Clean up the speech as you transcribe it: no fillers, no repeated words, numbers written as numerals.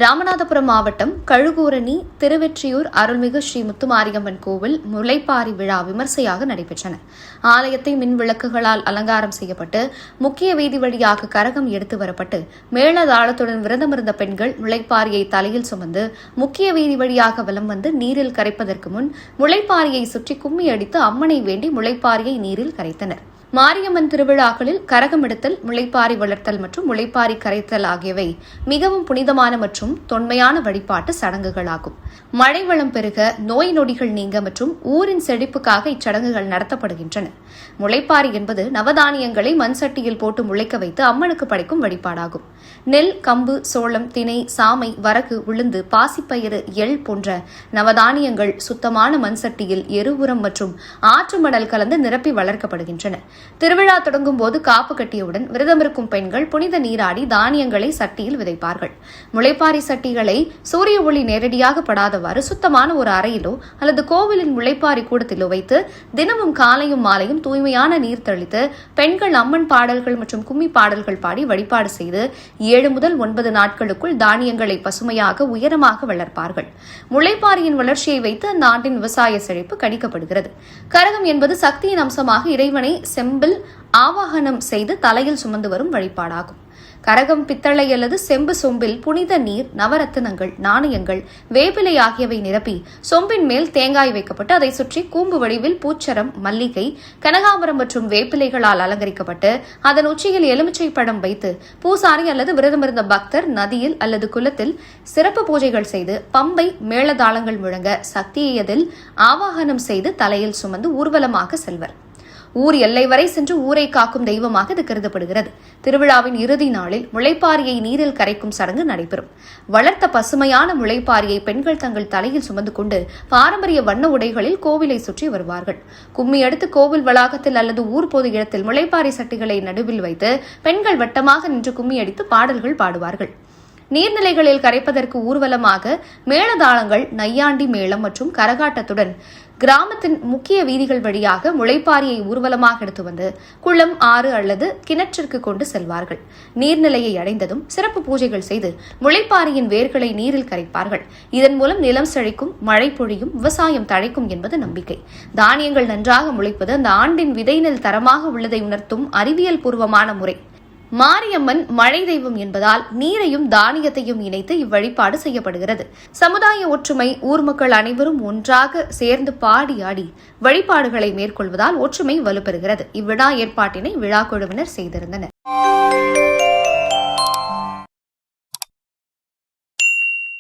ராமநாதபுரம் மாவட்டம் கழுகூரணி திருவெற்றியூர் அருள்மிகு ஸ்ரீ முத்துமாரியம்மன் கோவில் முளைப்பாரி விழா விமர்சையாக நடைபெற்றன. ஆலயத்தை மின் விளக்குகளால் அலங்காரம் செய்யப்பட்டு முக்கிய வீதி வழியாக கரகம் எடுத்து வரப்பட்டு மேளதாளத்துடன் விரதமிருந்த பெண்கள் முளைப்பாரியை தலையில் சுமந்து முக்கிய வீதி வழியாக வலம் வந்து நீரில் கரைப்பதற்கு முன் முளைப்பாரியை சுற்றி கும்மி அடித்து அம்மனை வேண்டி முளைப்பாரியை நீரில் கரைத்தனர். மாரியம்மன் திருவிழாக்களில் கரகம் எடுத்தல், முளைப்பாரி வளர்த்தல் மற்றும் முளைப்பாரி கரைத்தல் ஆகியவை மிகவும் புனிதமான மற்றும் தொன்மையான வழிபாட்டு சடங்குகளாகும். மழை வளம் பெருக, நோய் நொடிகள் நீங்க மற்றும் ஊரின் செழிப்புக்காக இச்சடங்குகள் நடத்தப்படுகின்றன. முளைப்பாரி என்பது நவதானியங்களை மண் சட்டியில் போட்டு முளைக்க வைத்து அம்மனுக்கு படைக்கும் வழிபாடாகும். நெல், கம்பு, சோளம், திணை, சாமை, வரகு, உளுந்து, பாசிப்பயிறு, எள் போன்ற நவதானியங்கள் சுத்தமான மண் சட்டியில் எருவுரம் மற்றும் ஆற்று மணல் கலந்து நிரப்பி வளர்க்கப்படுகின்றன. திருவிழா தொடங்கும் போது காப்பு கட்டியவுடன் விரதமிருக்கும் பெண்கள் புனித நீராடி தானியங்களை சட்டியில் விதைப்பார்கள். முளைப்பாரி சட்டிகளை சூரிய ஒளி நேரடியாக படாதவாறு சுத்தமான ஒரு அறையிலோ அல்லது கோவிலின் முளைப்பாரி கூடத்திலோ வைத்து தினமும் காலையும் மாலையும் தூய்மையான நீர் தெளித்து பெண்கள் அம்மன் பாடல்கள் மற்றும் கும்மி பாடல்கள் பாடி வழிபாடு செய்து 7 முதல் 9 நாட்களுக்குள் தானியங்களை பசுமையாக உயரமாக வளர்ப்பார்கள். முளைப்பாரியின் வளர்ச்சியை வைத்து அந்த ஆண்டின் விவசாய செழிப்பு கணிக்கப்படுகிறது. கரகம் என்பது சக்தியின் அம்சமாக இறைவனை செம்பில் ஆவாகனம் செய்து தலையில் சுமந்து வரும் வழிபாடாகும். கரகம் பித்தளை அல்லது செம்பு சொம்பில் புனித நீர், நவரத்தினங்கள், நாணயங்கள், வேப்பிலை ஆகியவை நிரப்பி சொம்பின் மேல் தேங்காய் வைக்கப்பட்டு அதை சுற்றி கூம்பு வடிவில் பூச்சரம், மல்லிகை, கனகாம்பரம் மற்றும் வேப்பிலைகளால் அலங்கரிக்கப்பட்டு அதன் உச்சியில் எலுமிச்சை பழம் வைத்து பூசாரி அல்லது விரதமிருந்த பக்தர் நதியில் அல்லது குளத்தில் சிறப்பு பூஜைகள் செய்து பம்பை மேளதாளங்கள் முழங்க சக்தியை அதில் ஆவாகனம் செய்து தலையில் சுமந்து ஊர்வலமாக செல்வர். ஊர் எல்லை வரை சென்று ஊரை காக்கும் தெய்வமாக இது கருதப்படுகிறது. திருவிழாவின் இறுதி நாளில் முளைப்பாரியை நீரில் கரைக்கும் சடங்கு நடைபெறும். வளர்த்த பசுமையான முளைப்பாரியை பெண்கள் தங்கள் தலையில் சுமந்து கொண்டு பாரம்பரிய வண்ண உடைகளில் கோவிலை சுற்றி வருவார்கள். கும்மி அடுத்து கோவில் வளாகத்தில் அல்லது ஊர் பொது இடத்தில் முளைப்பாரி சட்டிகளை நடுவில் வைத்து பெண்கள் வட்டமாக நின்று கும்மி அடித்து பாடல்கள் பாடுவார்கள். நீர்நிலைகளில் கரைப்பதற்கு ஊர்வலமாக மேளதாளங்கள், நையாண்டி மேளம் மற்றும் கரகாட்டத்துடன் கிராமத்தின் முக்கிய வீதிகள் வழியாக முளைப்பாரியை ஊர்வலமாக எடுத்து வந்து குளம், ஆறு அல்லது கிணற்றிற்கு கொண்டு செல்வார்கள். நீர்நிலையை அடைந்ததும் சிறப்பு பூஜைகள் செய்து முளைப்பாரியின் வேர்களை நீரில் கரைப்பார்கள். இதன் மூலம் நிலம் செழிக்கும், மழை பொழியும், விவசாயம் தழைக்கும் என்பது நம்பிக்கை. தானியங்கள் நன்றாக முளைப்பது அந்த ஆண்டின் விதை நெல் தரமாக உள்ளதை உணர்த்தும் அறிவியல் பூர்வமான முறை. மாரியம்மன் மழை தெய்வம் என்பதால் நீரையும் தானியத்தையும் இணைத்து இவ்வழிபாடு செய்யப்படுகிறது. சமுதாய ஒற்றுமை, ஊர் மக்கள் அனைவரும் ஒன்றாக சேர்ந்து பாடி ஆடி வழிபாடுகளை மேற்கொள்வதால் ஒற்றுமை வலுப்பெறுகிறது. இவ்விழா ஏற்பாட்டினை விழா குழுவினர் செய்திருந்தனர்.